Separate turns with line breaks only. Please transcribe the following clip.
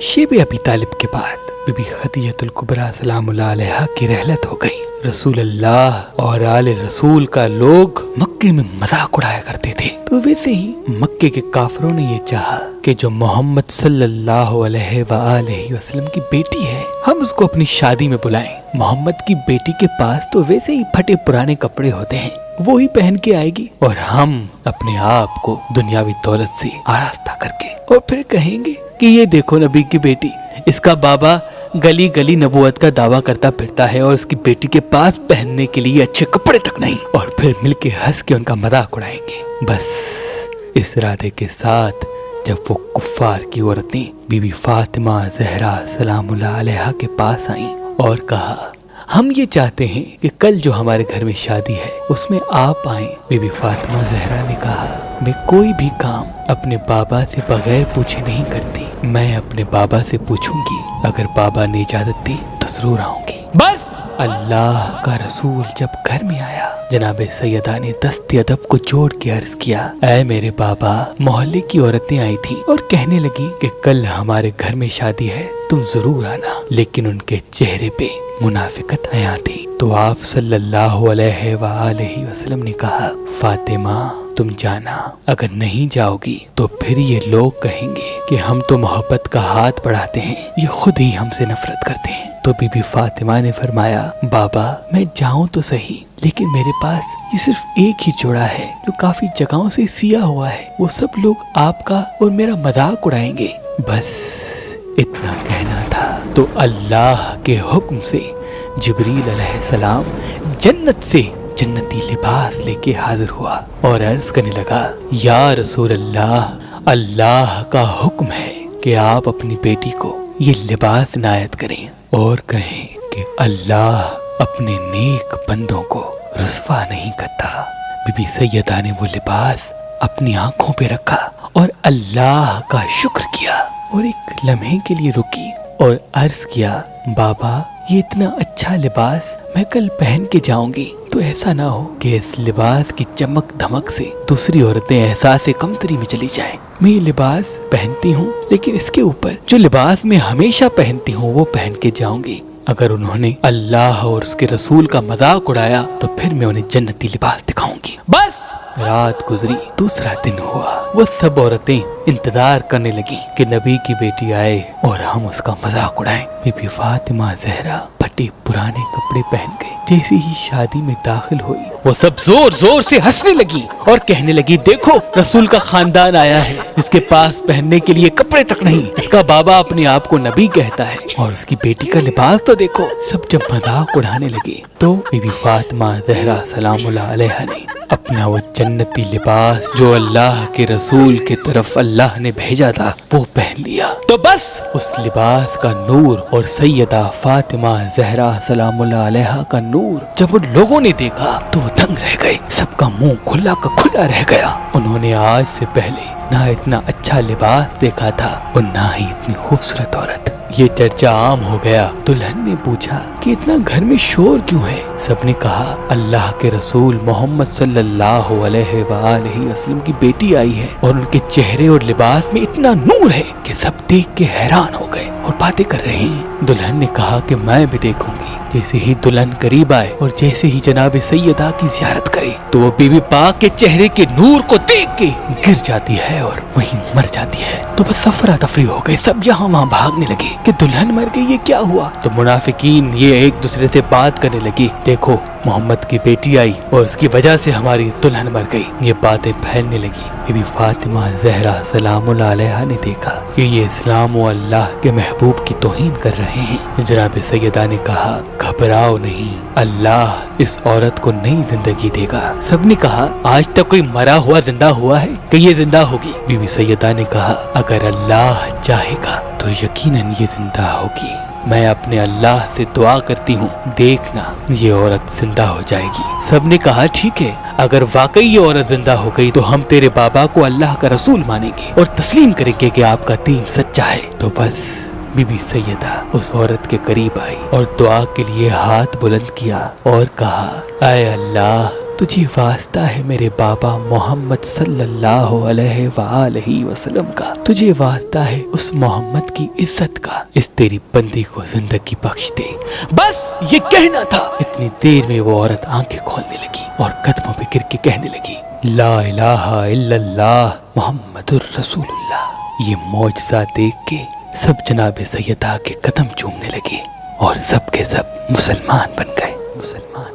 شیب ابی طالب کے بعد بی بی خدیجہ الکبریٰ سلام اللہ علیہا کی رحلت ہو گئی۔ رسول اللہ اور آل رسول کا لوگ مکے میں مذاق اڑایا کرتے تھے، تو ویسے ہی مکے کے کافروں نے یہ چاہا کہ جو محمد صلی اللہ علیہ وآلہ وسلم کی بیٹی ہے ہم اس کو اپنی شادی میں بلائیں۔ محمد کی بیٹی کے پاس تو ویسے ہی پھٹے پرانے کپڑے ہوتے ہیں، وہی پہن کے آئے گی اور ہم اپنے آپ کو دنیاوی دولت سے آراستہ کر کے اور پھر کہیں گے کہ یہ دیکھو نبی کی بیٹی، اس کا بابا گلی گلی نبوت کا دعویٰ کرتا پھرتا ہے اور اس کی بیٹی کے پاس پہننے کے لیے اچھے کپڑے تک نہیں، اور پھر مل کے ہنس کے ان کا مذاق اڑائیں گے۔ بس اس ارادے کے ساتھ جب وہ کفار کی عورتیں بی بی فاطمہ زہرا سلام اللہ علیہا کے پاس آئیں اور کہا ہم یہ چاہتے ہیں کہ کل جو ہمارے گھر میں شادی ہے اس میں آپ آئیں، بی بی فاطمہ زہرا نے کہا میں کوئی بھی کام اپنے بابا سے بغیر پوچھے نہیں کرتی، میں اپنے بابا سے پوچھوں گی، اگر بابا نے اجازت دی تو ضرور آؤں گی۔ بس اللہ کا رسول جب گھر میں آیا جناب سیدہ نے دست ادب کو جوڑ کے عرض کیا اے میرے بابا، محلے کی عورتیں آئی تھیں اور کہنے لگی کہ کل ہمارے گھر میں شادی ہے، تم ضرور آنا، لیکن ان کے چہرے پہ منافقت عیاں تھی۔ تو آپ صلی اللہ علیہ وآلہ وسلم نے کہا فاطمہ تم جانا، اگر نہیں جاؤ گی تو پھر یہ لوگ کہیں گے کہ ہم تو محبت کا ہاتھ بڑھاتے ہیں، یہ خود ہی ہم سے نفرت کرتے ہیں۔ تو بی بی فاطمہ نے فرمایا بابا میں جاؤں تو صحیح، لیکن میرے پاس یہ صرف ایک ہی جوڑا ہے جو کافی جگہوں سے سیا ہوا ہے، وہ سب لوگ آپ کا اور میرا مذاق اڑائیں گے۔ بس اتنا کہنا تھا تو اللہ کے حکم سے جبریل علیہ السلام جنت سے جنتی لباس لے کے حاضر ہوا اور عرض کرنے لگا یا رسول اللہ، اللہ کا حکم ہے کہ آپ اپنی بیٹی کو یہ لباس عنایت کریں اور کہیں کہ اللہ اپنے نیک بندوں کو رسوا نہیں کرتا۔ بی بی سیدہ نے وہ لباس اپنی آنکھوں پہ رکھا اور اللہ کا شکر کیا اور ایک لمحے کے لیے رکی اور عرض کیا بابا یہ اتنا اچھا لباس میں کل پہن کے جاؤں گی تو ایسا نہ ہو کہ اس لباس کی چمک دھمک سے دوسری عورتیں احساس کمتری میں چلی جائیں۔ میں یہ لباس پہنتی ہوں لیکن اس کے اوپر جو لباس میں ہمیشہ پہنتی ہوں وہ پہن کے جاؤں گی، اگر انہوں نے اللہ اور اس کے رسول کا مذاق اڑایا تو پھر میں انہیں جنتی لباس دکھاؤں گی۔ بس رات گزری، دوسرا دن ہوا، وہ سب عورتیں انتظار کرنے لگیں کہ نبی کی بیٹی آئے اور ہم اس کا مذاق اڑائیں۔ بی بی فاطمہ زہرا پھٹے پرانے کپڑے پہن گئی، جیسے ہی شادی میں داخل ہوئی وہ سب زور زور سے ہنسنے لگی اور کہنے لگی دیکھو رسول کا خاندان آیا ہے جس کے پاس پہننے کے لیے کپڑے تک نہیں، اس کا بابا اپنے آپ کو نبی کہتا ہے اور اس کی بیٹی کا لباس تو دیکھو۔ سب جب مذاق اڑانے لگے تو بی بی فاطمہ زہرا سلام اللہ علیہا نے اپنا وہ جنتی لباس جو اللہ کے رسول کی طرف اللہ نے بھیجا تھا وہ پہن لیا۔ تو بس اس لباس کا نور اور سیدہ فاطمہ زہرا سلام اللہ علیہا کا نور جب ان لوگوں نے دیکھا تو وہ دنگ رہ گئے، سب کا منہ کھلا کا کھلا رہ گیا۔ انہوں نے آج سے پہلے نہ اتنا اچھا لباس دیکھا تھا اور نہ ہی اتنی خوبصورت عورت۔ یہ چرچا عام ہو گیا۔ دلہن نے پوچھا کہ اتنا گھر میں شور کیوں ہے؟ سب نے کہا اللہ کے رسول محمد صلی اللہ علیہ وآلہ وسلم کی بیٹی آئی ہے اور ان کے چہرے اور لباس میں اتنا نور ہے کہ سب دیکھ کے حیران ہو گئے اور باتیں کر رہے ہیں۔ دلہن نے کہا کہ میں بھی دیکھوں گی۔ جیسے ہی دلہن قریب آئے اور جیسے ہی جناب سیدہ کی زیارت کرے تو وہ بی بی پاک کے چہرے کے نور کو دیکھ کے گر جاتی ہے اور وہیں مر جاتی ہے۔ تو بس افراتفری ہو گئے، سب یہاں وہاں بھاگنے لگے کہ دلہن مر گئی، یہ کیا ہوا؟ تو منافقین یہ ایک دوسرے سے بات کرنے لگے دیکھو محمد کی بیٹی آئی اور اس کی وجہ سے ہماری دلہن مر گئی، یہ باتیں پھیلنے لگی۔ بی بی فاطمہ زہرا سلام اللہ علیہا نے دیکھا کہ یہ اسلام و اللہ کے محبوب کی توہین کر رہے ہیں۔ جناب سیدہ نے کہا گھبراؤ نہیں، اللہ اس عورت کو نئی زندگی دے گا۔ سب نے کہا آج تک کوئی مرا ہوا زندہ ہوا ہے کہ یہ زندہ ہوگی؟ بی بی سیدہ نے کہا اگر اللہ چاہے گا تو یقیناً یہ زندہ ہوگی، میں اپنے اللہ سے دعا کرتی ہوں دیکھنا یہ عورت زندہ ہو جائے گی۔ سب نے کہا ٹھیک ہے، اگر واقعی یہ عورت زندہ ہو گئی تو ہم تیرے بابا کو اللہ کا رسول مانیں گے اور تسلیم کریں گے کہ آپ کا دین سچا ہے۔ تو بس بی بی سیدہ اس عورت کے قریب آئی اور دعا کے لیے ہاتھ بلند کیا اور کہا اے اللہ تجھے واسطہ ہے میرے بابا محمد صلی اللہ علیہ وآلہ وسلم کا، تجھے واسطہ ہے اس محمد کی عزت کا، اس تیری بندی کو زندگی بخش دے۔ بس یہ کہنا تھا۔ اتنی دیر میں وہ عورت آنکھیں کھولنے لگی اور قدموں پہ گر کے کہنے لگی، لا الہ الا اللہ محمد الرسول اللہ۔ یہ معجزہ دیکھ کے سب جناب سیدہ کے قدم چومنے لگے اور سب کے سب مسلمان بن گئے۔ مسلمان